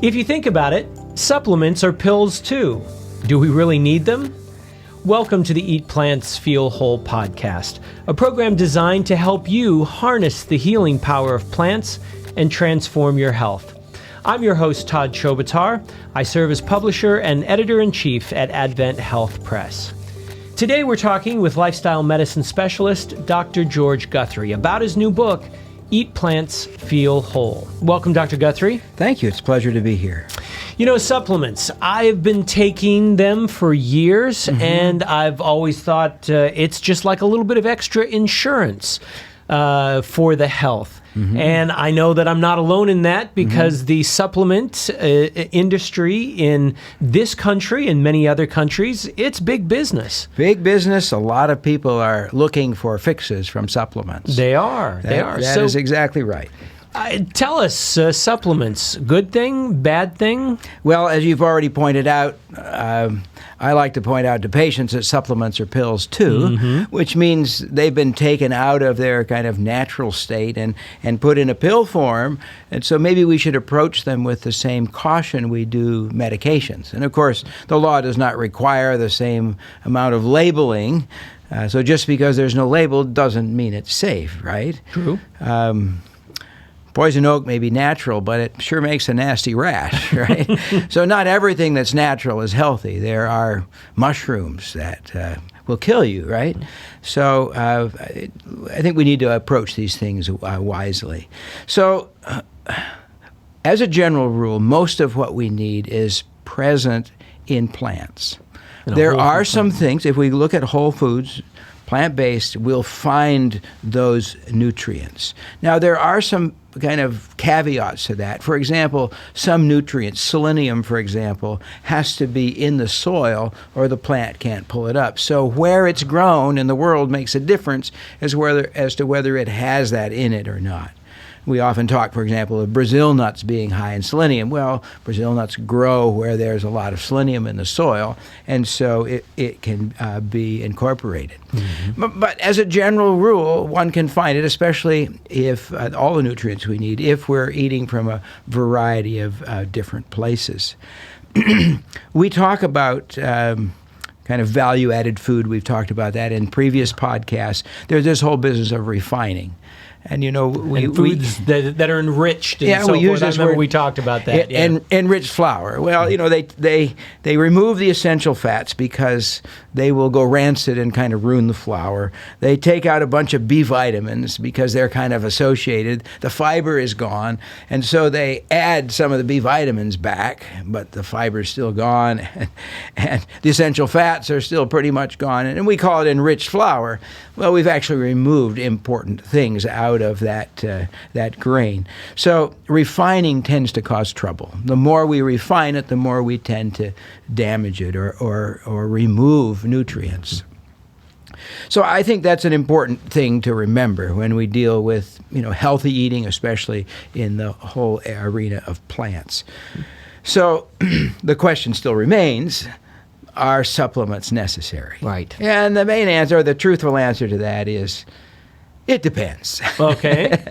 If you think about it, supplements are pills too. Do we really need them? Welcome to the Eat Plants, Feel Whole podcast, a program designed to help you harness the healing power of plants and transform your health. I'm your host, Todd Chobotar. I serve as publisher and editor-in-chief at AdventHealth Press. Today we're talking with lifestyle medicine specialist Dr. George Guthrie about his new book, Eat Plants, Feel Whole. Welcome, Dr. Guthrie. Thank you. It's a pleasure to be here. You know, supplements, I've been taking them for years, and I've always thought it's just like a little bit of extra insurance for the health. And I know that I'm not alone in that because the supplement industry in this country and many other countries, it's big business. Big business. A lot of people are looking for fixes from supplements. They are. That is exactly right. Tell us, supplements, good thing, bad thing? Well, as you've already pointed out, I like to point out to patients that supplements are pills too, which means they've been taken out of their kind of natural state and put in a pill form. And so maybe we should approach them with the same caution we do medications. And of course, the law does not require the same amount of labeling. So just because there's no label doesn't mean it's safe, right? True. Poison oak may be natural, but it sure makes a nasty rash, right? So not everything that's natural is healthy. There are mushrooms that will kill you, right? So I think we need to approach these things wisely. So as a general rule, most of what we need is present in plants. There are some things, if we look at whole foods, plant-based, we'll find those nutrients. Now, there are some kind of caveats to that. For example, some nutrients, selenium, for example, has to be in the soil or the plant can't pull it up. So where it's grown in the world makes a difference as to whether it has that in it or not. We often talk, for example, of Brazil nuts being high in selenium. Well, Brazil nuts grow where there's a lot of selenium in the soil, and so it can be incorporated. But as a general rule, one can find it, especially if all the nutrients we need, if we're eating from a variety of different places. We talk about kind of value-added food. We've talked about that in previous podcasts. There's this whole business of refining. And, you know, foods that are enriched and so forth. I remember we talked about that. Enriched flour. Well, you know, they remove the essential fats because they will go rancid and kind of ruin the flour. They take out a bunch of B vitamins because they're kind of associated. The fiber is gone. And so they add some of the B vitamins back, but the fiber is still gone. And the essential fats are still pretty much gone. And we call it enriched flour. Well, we've actually removed important things out of that grain. So refining tends to cause trouble. The more we refine it, the more we tend to damage it or remove nutrients. So I think that's an important thing to remember when we deal with, you know, healthy eating, especially in the whole arena of plants. So the question still remains, are supplements necessary? Right. And the main answer, or the truthful answer to that is, it depends. Okay.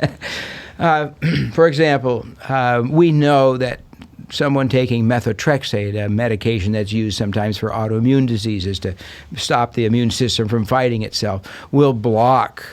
For example, we know that someone taking methotrexate, a medication that's used sometimes for autoimmune diseases to stop the immune system from fighting itself, will block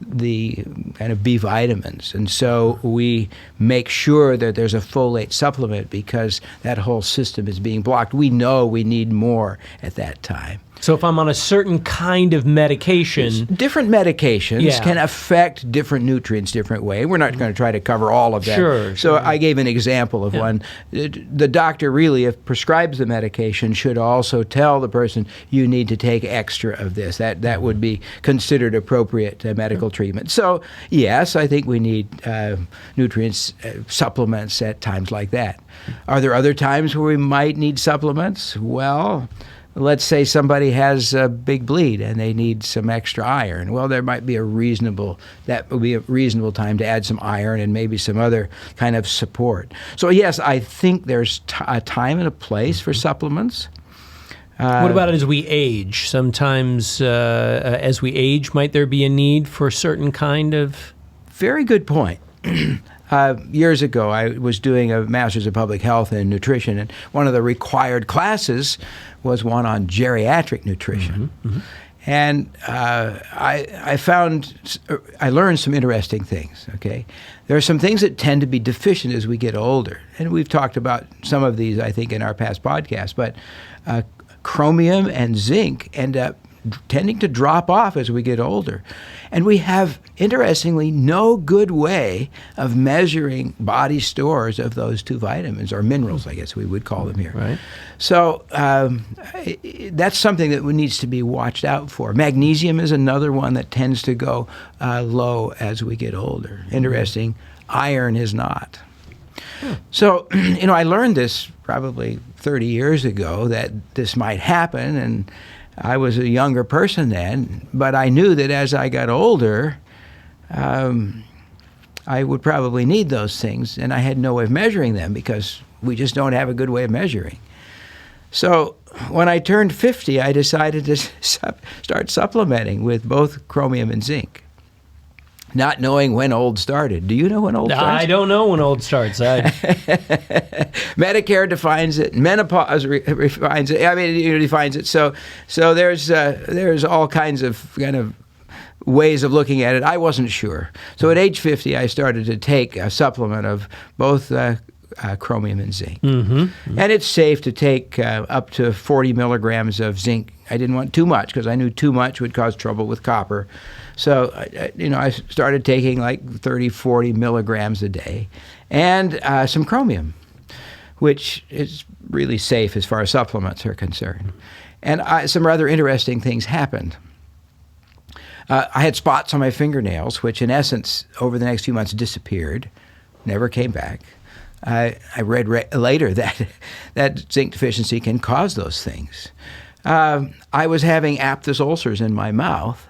the kind of B vitamins. And so we make sure that there's a folate supplement because that whole system is being blocked. We know we need more at that time. So if I'm on a certain kind of medication... Different medications can affect different nutrients different way. We're not going to try to cover all of that. Sure. I gave an example of one. The doctor really, if prescribes the medication, should also tell the person, you need to take extra of this. That would be considered appropriate medical treatment. So, yes, I think we need nutrients, supplements at times like that. Are there other times where we might need supplements? Well... let's say somebody has a big bleed and they need some extra iron. Well, there might be that would be a reasonable time to add some iron and maybe some other kind of support. So yes, I think there's a time and a place for supplements. What about as we age? Sometimes as we age, might there be a need for a certain kind of... Very good point. Years ago, I was doing a Master's of Public Health in Nutrition, and one of the required classes was one on geriatric nutrition. And I learned some interesting things, okay? There are some things that tend to be deficient as we get older. And we've talked about some of these, I think, in our past podcasts. But chromium and zinc end up tending to drop off as we get older. And we have, interestingly, no good way of measuring body stores of those two vitamins, or minerals, I guess we would call them here. Right. So that's something that needs to be watched out for. Magnesium is another one that tends to go low as we get older. Interesting. Iron is not. So, I learned this probably 30 years ago that this might happen, and I was a younger person then, but I knew that as I got older, I would probably need those things, and I had no way of measuring them because we just don't have a good way of measuring. So when I turned 50, I decided to start supplementing with both chromium and zinc, not knowing when old started. Do you know when old starts? I don't know when old starts. Medicare defines it. Menopause defines it. I mean, defines it. So there's all kinds of kind of ways of looking at it. I wasn't sure. So at age 50, I started to take a supplement of both chromium and zinc. And it's safe to take up to 40 milligrams of zinc. I didn't want too much because I knew too much would cause trouble with copper. So, I started taking like 30, 40 milligrams a day, and some chromium, which is really safe as far as supplements are concerned. And some rather interesting things happened. I had spots on my fingernails, which in essence, over the next few months, disappeared, never came back. I read later that zinc deficiency can cause those things. I was having aphthous ulcers in my mouth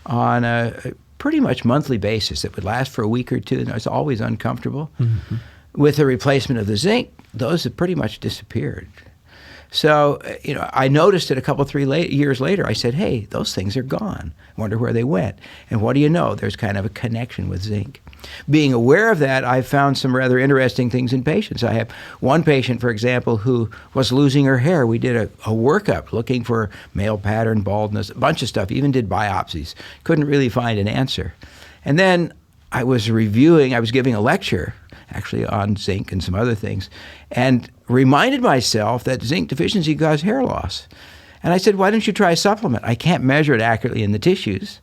on a pretty much monthly basis that would last for a week or two, and I was always uncomfortable. With the replacement of the zinc, those have pretty much disappeared. So, I noticed it a couple, 3 years later. I said, hey, those things are gone. I wonder where they went. And what do you know? There's kind of a connection with zinc. Being aware of that, I found some rather interesting things in patients. I have one patient, for example, who was losing her hair. We did a workup looking for male pattern baldness, a bunch of stuff, even did biopsies. Couldn't really find an answer. And then I was giving a lecture, actually, on zinc and some other things, and reminded myself that zinc deficiency causes hair loss. And I said, why don't you try a supplement? I can't measure it accurately in the tissues.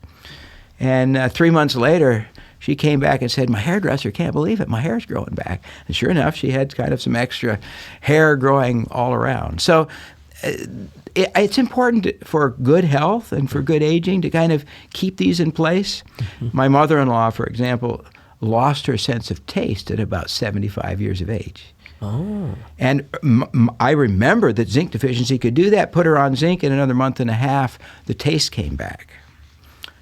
And 3 months later, she came back and said, my hairdresser can't believe it. My hair's growing back. And sure enough, she had kind of some extra hair growing all around. So it's important for good health and for good aging to kind of keep these in place. My mother-in-law, for example, lost her sense of taste at about 75 years of age. Oh. And I remember that zinc deficiency could do that. Put her on zinc, in another month and a half, the taste came back.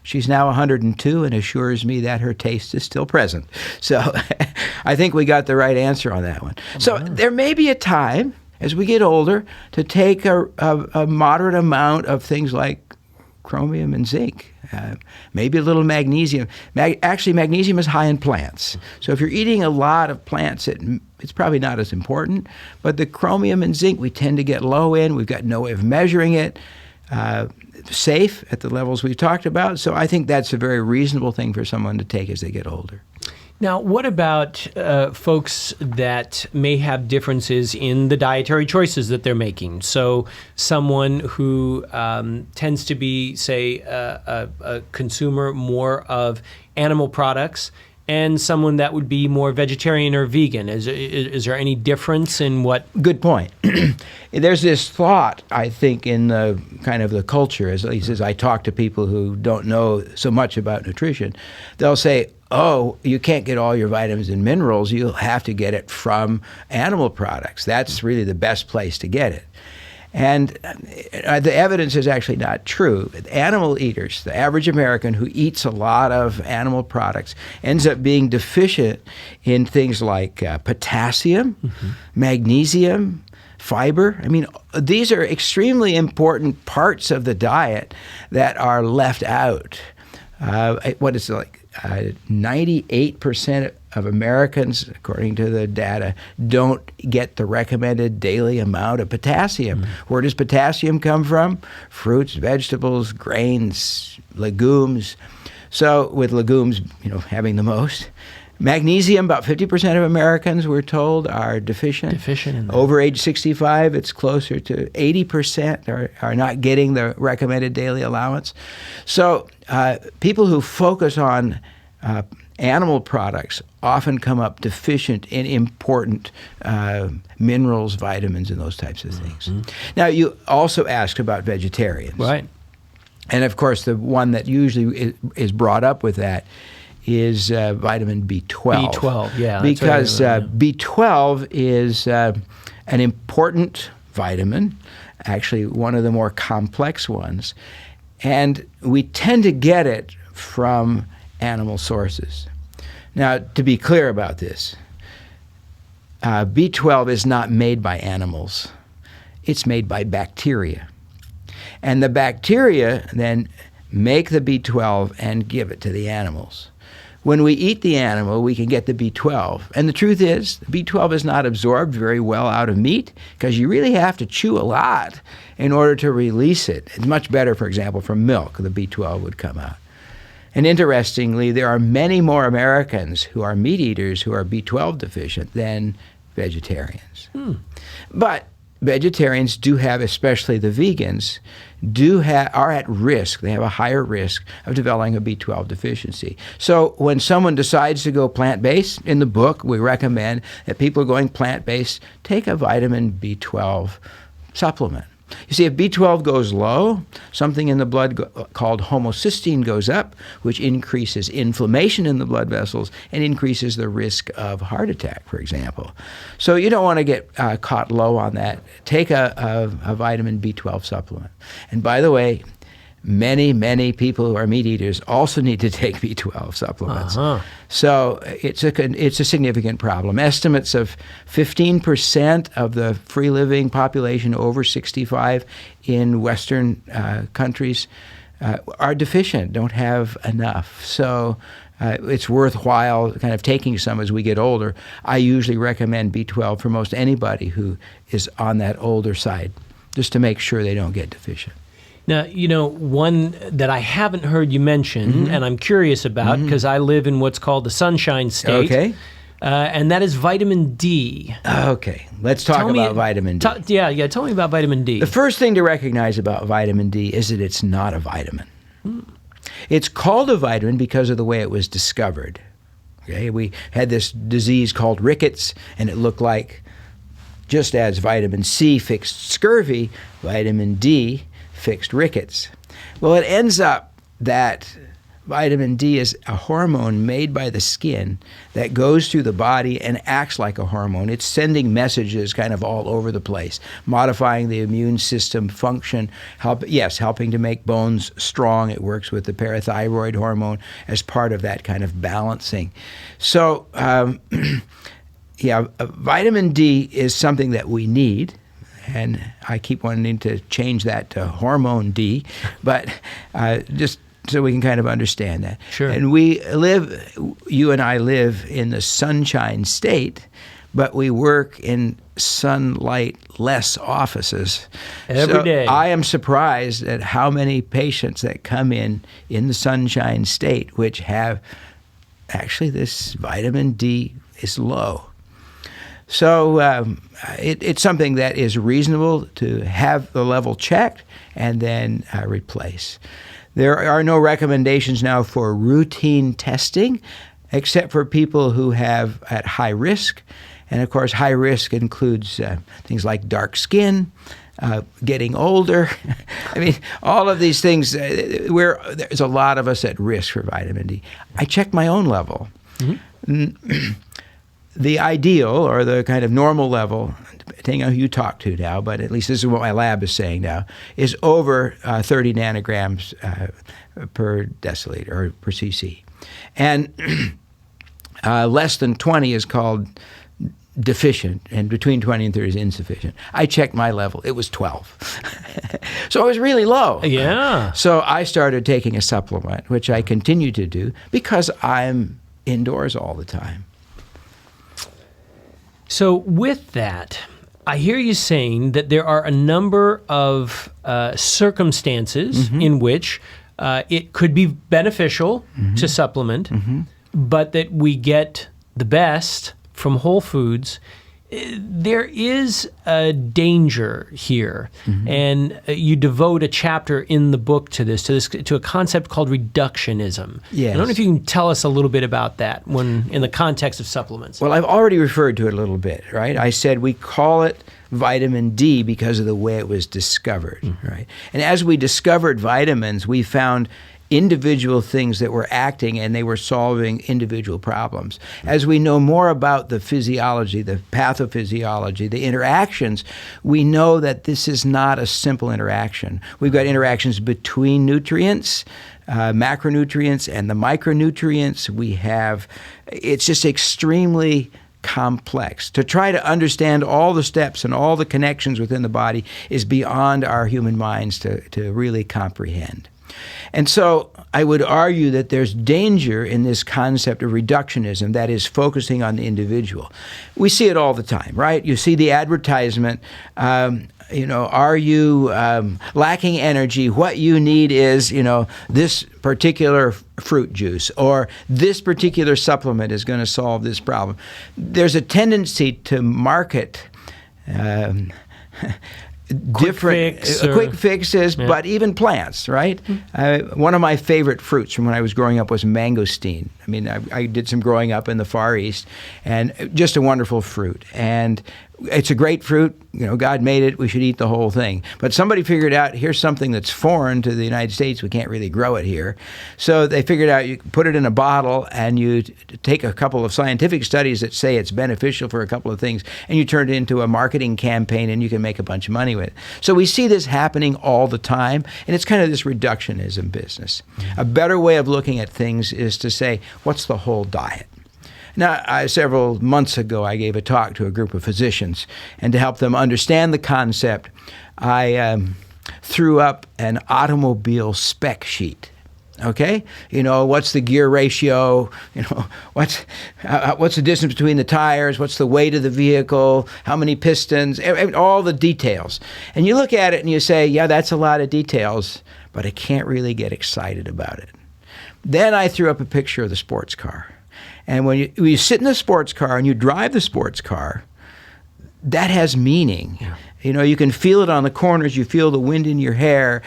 She's now 102 and assures me that her taste is still present. So I think we got the right answer on that one. So there may be a time, as we get older, to take a moderate amount of things like chromium and zinc, maybe a little magnesium. Actually, magnesium is high in plants. So if you're eating a lot of plants, it's probably not as important. But the chromium and zinc we tend to get low in. We've got no way of measuring it. Safe at the levels we've talked about. So I think that's a very reasonable thing for someone to take as they get older. Now, what about folks that may have differences in the dietary choices that they're making? So someone who tends to be, say, a consumer more of animal products, and someone that would be more vegetarian or vegan. Is there any difference in what? Good point. There's this thought, I think, in the kind of the culture, at least as I talk to people who don't know so much about nutrition, they'll say, oh, you can't get all your vitamins and minerals. You'll have to get it from animal products. That's really the best place to get it. And the evidence is actually not true. Animal eaters, the average American who eats a lot of animal products, ends up being deficient in things like potassium, magnesium, fiber. I mean, these are extremely important parts of the diet that are left out. What is it like? 98% of Americans, according to the data, don't get the recommended daily amount of potassium. Where does potassium come from? Fruits, vegetables, grains, legumes. So with legumes, having the most. Magnesium, about 50% of Americans, we're told, are deficient. Deficient in that. Over age 65, it's closer to 80% are not getting the recommended daily allowance. So people who focus on animal products often come up deficient in important minerals, vitamins, and those types of things. Now, you also asked about vegetarians. Right. And, of course, the one that usually is brought up with that is vitamin B12. B12, yeah. Because B12 is an important vitamin, actually one of the more complex ones. And we tend to get it from animal sources. Now, to be clear about this, B12 is not made by animals. It's made by bacteria. And the bacteria then make the B12 and give it to the animals. When we eat the animal, we can get the B12. And the truth is, the B12 is not absorbed very well out of meat because you really have to chew a lot in order to release it. It's much better, for example, from milk, the B12 would come out. And interestingly, there are many more Americans who are meat eaters who are B12 deficient than vegetarians. But vegetarians do have, especially the vegans, are at risk. They have a higher risk of developing a B12 deficiency. So when someone decides to go plant-based, in the book we recommend that people going plant-based take a vitamin B12 supplement. You see, if B12 goes low, something in the blood called homocysteine goes up, which increases inflammation in the blood vessels and increases the risk of heart attack, for example. So you don't want to get caught low on that. Take a vitamin B12 supplement. And by the way, many people who are meat eaters also need to take B12 supplements. So it's a significant problem. Estimates of 15% of the free living population over 65 in Western countries are deficient, don't have enough. So it's worthwhile kind of taking some as we get older. I usually recommend B12 for most anybody who is on that older side, just to make sure they don't get deficient. Now, one that I haven't heard you mention, and I'm curious about, because I live in what's called the Sunshine State. Okay. And that is vitamin D. Okay. Let's talk about vitamin D. Tell me about vitamin D. The first thing to recognize about vitamin D is that it's not a vitamin. It's called a vitamin because of the way it was discovered. Okay? We had this disease called rickets, and it looked like, just as vitamin C fixed scurvy, vitamin D fixed rickets. Well, it ends up that vitamin D is a hormone made by the skin that goes through the body and acts like a hormone. It's sending messages kind of all over the place, modifying the immune system function, helping to make bones strong. It works with the parathyroid hormone as part of that kind of balancing. So, vitamin D is something that we need. And I keep wanting to change that to hormone D, but just so we can kind of understand that. Sure. And you and I live in the Sunshine State, but we work in sunlight-less offices. Every day. I am surprised at how many patients that come in the Sunshine State, which have actually this vitamin D is low. So it's something that is reasonable to have the level checked and then replace. There are no recommendations now for routine testing, except for people who have at high risk. And of course, high risk includes things like dark skin, getting older. I mean, all of these things, there's a lot of us at risk for vitamin D. I checked my own level. The ideal, or the kind of normal level, depending on who you talk to now, but at least this is what my lab is saying now, is over 30 nanograms per deciliter or per cc. And less than 20 is called deficient, and between 20 and 30 is insufficient. I checked my level. It was 12. So it was really low. Yeah. So I started taking a supplement, which I continue to do because I'm indoors all the time. So with that, I hear you saying that there are a number of circumstances in which it could be beneficial to supplement, but that we get the best from whole foods. There is a danger here, and you devote a chapter in the book to a concept called reductionism. Yes. I don't know if you can tell us a little bit about that when in the context of supplements. Well, I've already referred to it a little bit, right? I said we call it vitamin D because of the way it was discovered, right? And as we discovered vitamins, we found individual things that were acting and they were solving individual problems. As we know more about the physiology, the pathophysiology, the interactions, we know that this is not a simple interaction. We've got interactions between nutrients, macronutrients, and the micronutrients. It's just extremely complex. To try to understand all the steps and all the connections within the body is beyond our human minds to really comprehend. And so I would argue that there's danger in this concept of reductionism, that is focusing on the individual. We see it all the time, right? You see the advertisement, are you lacking energy? What you need is, this particular fruit juice or this particular supplement is going to solve this problem. There's a tendency to market quick fixes, but even plants, right? One of my favorite fruits from when I was growing up was mangosteen. I mean, I did some growing up in the Far East, and just a wonderful fruit. And it's a great fruit. God made it. We should eat the whole thing. But somebody figured out, here's something that's foreign to the United States. We can't really grow it here. So they figured out you put it in a bottle and you take a couple of scientific studies that say it's beneficial for a couple of things, and you turn it into a marketing campaign and you can make a bunch of money with it. So we see this happening all the time, and it's kind of this reductionism business. A better way of looking at things is to say, what's the whole diet? Now, several months ago, I gave a talk to a group of physicians, and to help them understand the concept, I threw up an automobile spec sheet. Okay, what's the gear ratio? What's the distance between the tires? What's the weight of the vehicle? How many pistons? All the details. And you look at it and you say, yeah, that's a lot of details, but I can't really get excited about it. Then I threw up a picture of the sports car. And when you sit in the sports car and you drive the sports car, that has meaning. Yeah. You can feel it on the corners. You feel the wind in your hair.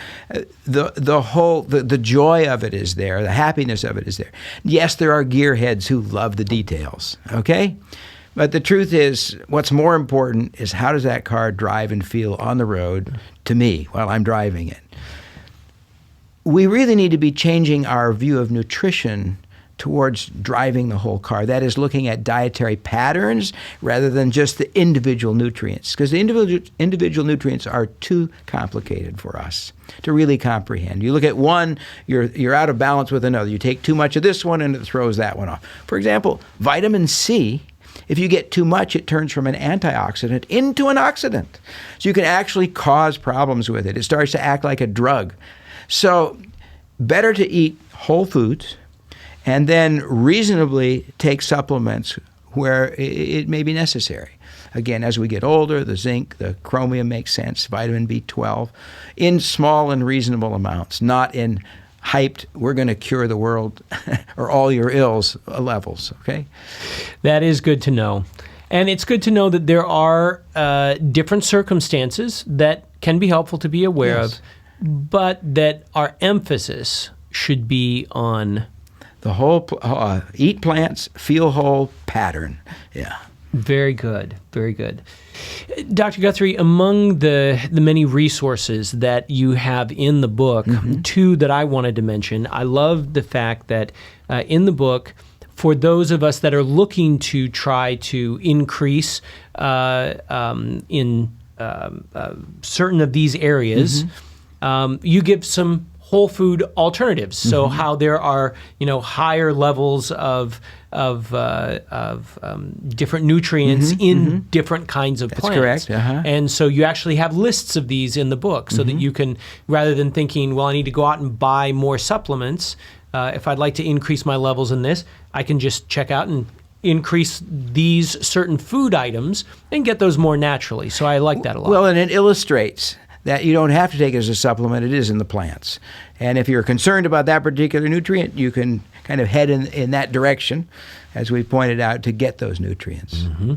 The joy of it is there. The happiness of it is there. Yes, there are gearheads who love the details, okay? But the truth is, what's more important is how does that car drive and feel on the road to me while I'm driving it? We really need to be changing our view of nutrition towards driving the whole car. That is, looking at dietary patterns rather than just the individual nutrients, because the individual nutrients are too complicated for us to really comprehend. You look at one, you're out of balance with another. You take too much of this one and it throws that one off. For example, vitamin C, if you get too much, it turns from an antioxidant into an oxidant. So you can actually cause problems with it. It starts to act like a drug. So better to eat whole foods, and then reasonably take supplements where it may be necessary. Again, as we get older, the zinc, the chromium makes sense, vitamin B12, in small and reasonable amounts, not in hyped, we're going to cure the world or all your ills levels, okay? That is good to know. And it's good to know that there are different circumstances that can be helpful to be aware of, but that our emphasis should be on the whole eat plants, feel whole pattern. Yeah. Very good. Very good. Dr. Guthrie, among the many resources that you have in the book, two that I wanted to mention, I love the fact that in the book, for those of us that are looking to try to increase in certain of these areas, you give some whole food alternatives. So how there are, higher levels of different nutrients in different kinds of plants. That's correct. And so you actually have lists of these in the book so that you can, rather than thinking, well, I need to go out and buy more supplements, if I'd like to increase my levels in this, I can just check out and increase these certain food items and get those more naturally. So I like that a lot. Well, and it illustrates that you don't have to take it as a supplement. It is in the plants. And if you're concerned about that particular nutrient, you can kind of head in that direction, as we pointed out, to get those nutrients. Mm-hmm.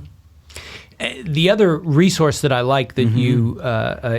The other resource that I like that you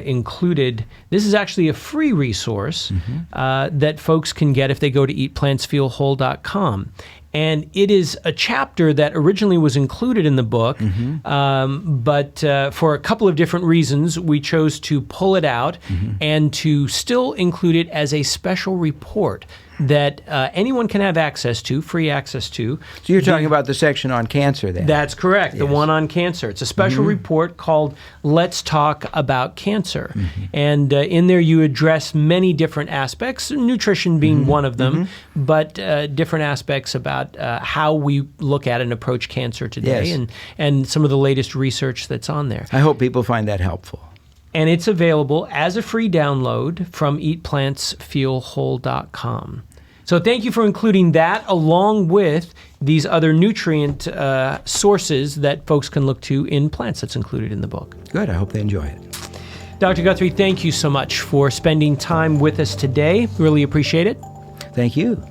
included, this is actually a free resource that folks can get if they go to eatplantsfeelwhole.com. And it is a chapter that originally was included in the book, but for a couple of different reasons, we chose to pull it out and to still include it as a special report that anyone can have access to, free access to. So you're talking about the section on cancer then? That's correct, yes. The one on cancer. It's a special report called Let's Talk About Cancer. And in there you address many different aspects, nutrition being one of them, but different aspects about how we look at and approach cancer today, and some of the latest research that's on there. I hope people find that helpful. And it's available as a free download from eatplantsfeelwhole.com. So thank you for including that along with these other nutrient sources that folks can look to in plants that's included in the book. Good. I hope they enjoy it. Dr. Guthrie, thank you so much for spending time with us today. Really appreciate it. Thank you.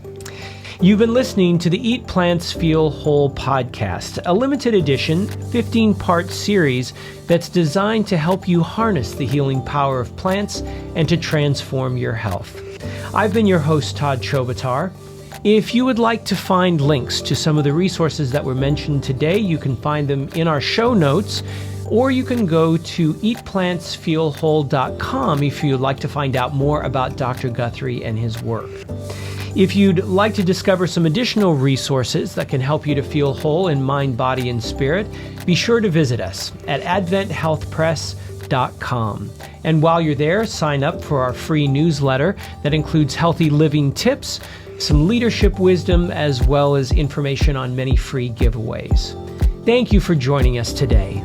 You've been listening to the Eat Plants Feel Whole podcast, a limited edition 15-part series that's designed to help you harness the healing power of plants and to transform your health. I've been your host, Todd Chobotar. If you would like to find links to some of the resources that were mentioned today, you can find them in our show notes, or you can go to eatplantsfeelwhole.com if you'd like to find out more about Dr. Guthrie and his work. If you'd like to discover some additional resources that can help you to feel whole in mind, body, and spirit, be sure to visit us at AdventHealthPress.com. And while you're there, sign up for our free newsletter that includes healthy living tips, some leadership wisdom, as well as information on many free giveaways. Thank you for joining us today.